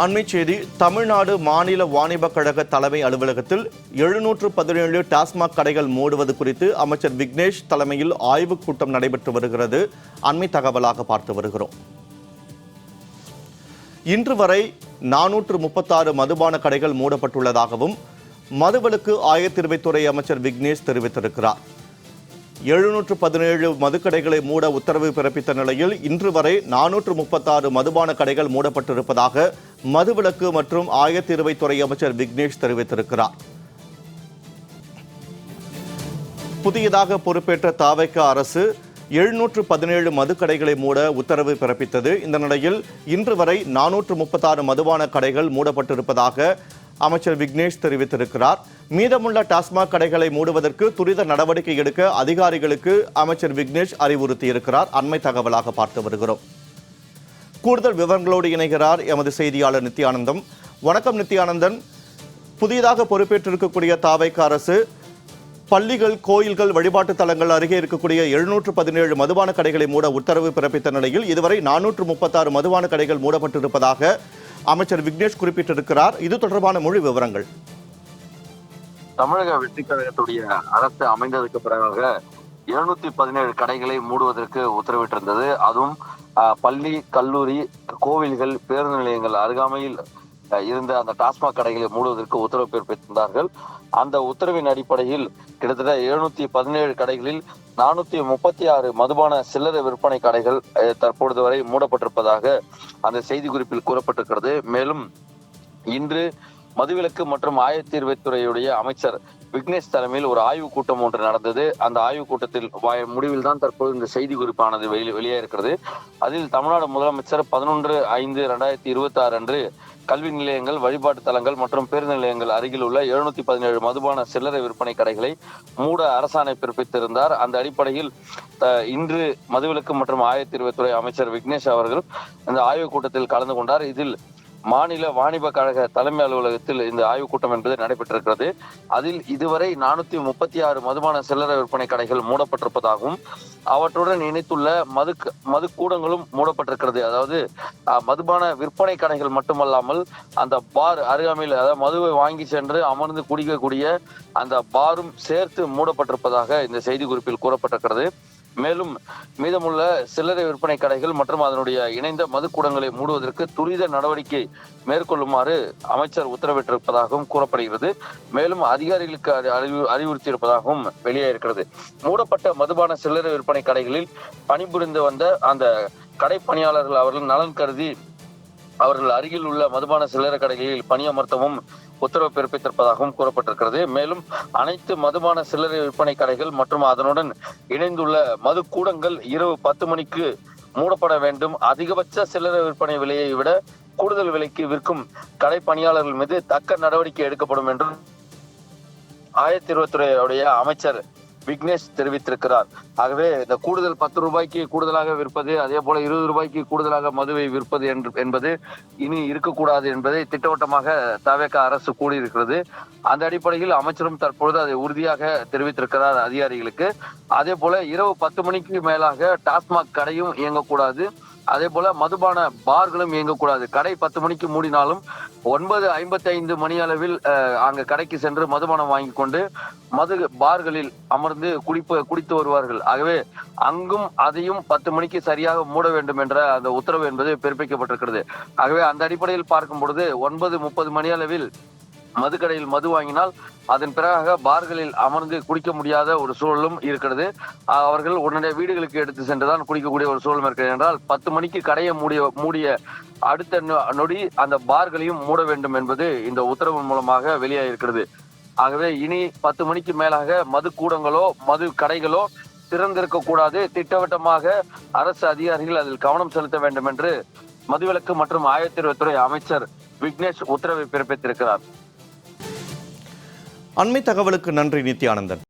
அண்மைச் செய்தி. தமிழ்நாடு மாநில வாணிபக் கழக தலைமை அலுவலகத்தில் 717 டாஸ்மாக் கடைகள் மூடுவது குறித்து அமைச்சர் விக்னேஷ் தலைமையில் ஆய்வுக் கூட்டம் நடைபெற்று வருகிறது. அண்மை தகவலாக பார்த்து வருகிறோம். இன்று வரை 436 மதுபான கடைகள் மூடப்பட்டுள்ளதாகவும் மதுவிலக்கு ஆயத்தீர்வைத்துறை அமைச்சர் விக்னேஷ் தெரிவித்திருக்கிறார். 717 மதுக்கடைகளை மூட உத்தரவு பிறப்பித்த நிலையில் இன்று வரை 436 மதுபான கடைகள் மூடப்பட்டிருப்பதாக மதுவிலக்கு மற்றும் ஆயத்தீர்வைத்துறை அமைச்சர் விக்னேஷ் தெரிவித்திருக்கிறார். புதியதாக பொறுப்பேற்ற தாவேகா அரசு 717 மதுக்கடைகளை மூட உத்தரவு பிறப்பித்தது. இந்த நிலையில் இன்று வரை 436 மதுபான கடைகள் மூடப்பட்டிருப்பதாக அமைச்சர் விக்னேஷ் தெரிவித்திருக்கிறார். மீதமுள்ள டாஸ்மாக் கடைகளை மூடுவதற்கு துரித நடவடிக்கை எடுக்க அதிகாரிகளுக்கு அமைச்சர் விக்னேஷ் அறிவுறுத்தியிருக்கிறார். அண்மை தகவலாக பார்த்து வருகிறோம். கூடுதல் விவரங்களோடு இணைகிறார் எமது செய்தியாளர் நித்யானந்தம். வணக்கம் நித்யானந்தன். புதிதாக பொறுப்பேற்றிருக்கக்கூடிய தாவேகா அரசு பள்ளிகள், கோயில்கள், வழிபாட்டு தலங்கள் அருகே இருக்கக்கூடிய 717 மதுபான கடைகளை மூட உத்தரவு பிறப்பித்த நிலையில் இதுவரை 436 மதுபான கடைகள் மூடப்பட்டிருப்பதாக அமைச்சர் விக்னேஷ் குறிப்பிட்டிருக்கிறார். இது தொடர்பான முழு விவரங்கள். தமிழக வெற்றி கழகத்துடைய அரசு அமைந்ததற்கு பிறகாக 717 கடைகளை மூடுவதற்கு உத்தரவிட்டிருந்தது. அதுவும் பள்ளி, கல்லூரி, கோவில்கள், பேருந்து நிலையங்கள் அருகாமையில் இருந்த அந்த டாஸ்மாக் கடைகளை மூடுவதற்கு உத்தரவு பிறப்பித்திருந்தார்கள். அந்த உத்தரவின் அடிப்படையில் கிட்டத்தட்ட 717 கடைகளில் 436 மதுபான சில்லறை விற்பனை கடைகள் தற்பொழுது வரை மூடப்பட்டிருப்பதாக அந்த செய்தி குறிப்பில் கூறப்பட்டிருக்கிறது. மேலும் இன்று மதுவிலக்கு மற்றும் ஆயத்தீர்வைத்துறையுடைய அமைச்சர் விக்னேஷ் தலைமையில் ஒரு ஆய்வுக் கூட்டம் ஒன்று நடந்தது. அந்த ஆய்வுக் கூட்டத்தில் முடிவில் தான் தற்போது இந்த செய்தி குறிப்பானது வெளியே இருக்கிறது. அதில் தமிழ்நாடு முதலமைச்சர் 11/5/2026 அன்று கல்வி நிலையங்கள், வழிபாட்டு தலங்கள் மற்றும் பேருந்து நிலையங்கள் அருகில் உள்ள 717 மதுபான சில்லறை விற்பனை கடைகளை மூட அரசாணை பிறப்பித்திருந்தார். அந்த அடிப்படையில் இன்று மதுவிலக்கு மற்றும் ஆயத்தீர்வைத்துறை அமைச்சர் விக்னேஷ் அவர்கள் இந்த ஆய்வுக் கூட்டத்தில் கலந்து கொண்டார். இதில் மாநில வாணிப கழக தலைமை அலுவலகத்தில் இந்த ஆய்வுக் கூட்டம் என்பது நடைபெற்றிருக்கிறது. அதில் இதுவரை 436 மதுபான சில்லறை விற்பனை கடைகள் மூடப்பட்டிருப்பதாகவும் அவற்றுடன் இணைத்துள்ள மதுக்கூடங்களும் மூடப்பட்டிருக்கிறது. அதாவது மதுபான விற்பனை கடைகள் மட்டுமல்லாமல் அந்த பார் அருகாமையில், அதாவது மதுவை வாங்கி சென்று அமர்ந்து குடிக்கக்கூடிய அந்த பாரும் சேர்த்து மூடப்பட்டிருப்பதாக இந்த செய்தி குறிப்பில் கூறப்பட்டிருக்கிறது. மேலும் மீதமுள்ள சில்லறை விற்பனை கடைகள் மற்றும் அதனுடைய இணைந்த மதுக்கூடங்களை மூடுவதற்கு துரித நடவடிக்கை மேற்கொள்ளுமாறு அமைச்சர் உத்தரவிட்டிருப்பதாகவும் கூறப்படுகிறது. மேலும் அதிகாரிகளுக்கு அறிவுறுத்தியிருப்பதாகவும் வெளியே இருக்கிறது. மூடப்பட்ட மதுபான சில்லறை விற்பனை கடைகளில் பணிபுரிந்து வந்த அந்த கடை பணியாளர்கள் அவர்கள் நலன் கருதி அவர்கள் அருகில் உள்ள மதுபான சில்லறை கடைகளில் பணியமர்த்தவும் உத்தரவு பிறப்பித்திருப்பதாகவும் கூறப்பட்டிருக்கிறது. மேலும் அனைத்து மதுபான சில்லறை விற்பனை கடைகள் மற்றும் அதனுடன் இணைந்துள்ள மதுக்கூடங்கள் இரவு 10 மணிக்கு மூடப்பட வேண்டும். அதிகபட்ச சில்லறை விற்பனை விலையை விட கூடுதல் விலைக்கு விற்கும் கடை பணியாளர்கள் மீது தக்க நடவடிக்கை எடுக்கப்படும் என்றும் ஆயத்தீர்வைத்துறையுடைய அமைச்சர் விக்னேஷ் தெரிவித்திருக்கிறார். ஆகவே இந்த கூடுதல் 10 ரூபாய்க்கு கூடுதலாக விற்பது, அதே போல 20 ரூபாய்க்கு கூடுதலாக மதுவை விற்பது என்பது இனி இருக்கக்கூடாது என்பதை திட்டவட்டமாக தாவேகா அரசு கூறியிருக்கிறது. அந்த அடிப்படையில் அமைச்சரும் தற்பொழுது அதை உறுதியாக தெரிவித்திருக்கிறார் அதிகாரிகளுக்கு. அதே போல இரவு 10 மணிக்கு மேலாக டாஸ்மாக் கடையும் இயங்கக்கூடாது, அதே போல மதுபான பார்களும் இயங்கக்கூடாது. கடை 10 மணிக்கு மூடினாலும் 9:55 மணி அளவில் அங்க கடைக்கு சென்று மதுபானம் வாங்கி கொண்டு மது பார்களில் அமர்ந்து குடித்து வருவார்கள். ஆகவே அங்கும் அதையும் 10 மணிக்கு சரியாக மூட வேண்டும் என்ற அந்த உத்தரவு என்பது பிறப்பிக்கப்பட்டிருக்கிறது. ஆகவே அந்த அடிப்படையில் பார்க்கும் பொழுது 9:30 மணி அளவில் மதுக்கடையில் மது வாங்கினால் அதன் பிறகாக பார்களில் அமர்ந்து குடிக்க முடியாத ஒரு சூழலும் இருக்கிறது. அவர்கள் உடனே வீடுகளுக்கு எடுத்து சென்றுதான் குடிக்கக்கூடிய ஒரு சூழலும் இருக்கிறது. என்றால் 10 மணிக்கு கடையை மூடிய அடுத்த நொடி அந்த பார்களையும் மூட வேண்டும் என்பது இந்த உத்தரவு மூலமாக வெளியாகிருக்கிறது. ஆகவே இனி 10 மணிக்கு மேலாக மது கூடங்களோ மது கடைகளோ திறந்திருக்க கூடாது. திட்டவட்டமாக அரசு அதிகாரிகள் அதில் கவனம் செலுத்த வேண்டும் என்று மதுவிலக்கு மற்றும் ஆயத்தீர்வைத்துறை அமைச்சர் விக்னேஷ் உத்தரவை பிறப்பித்திருக்கிறார். அண்மை தகவலுக்கு நன்றி நித்யானந்தன்.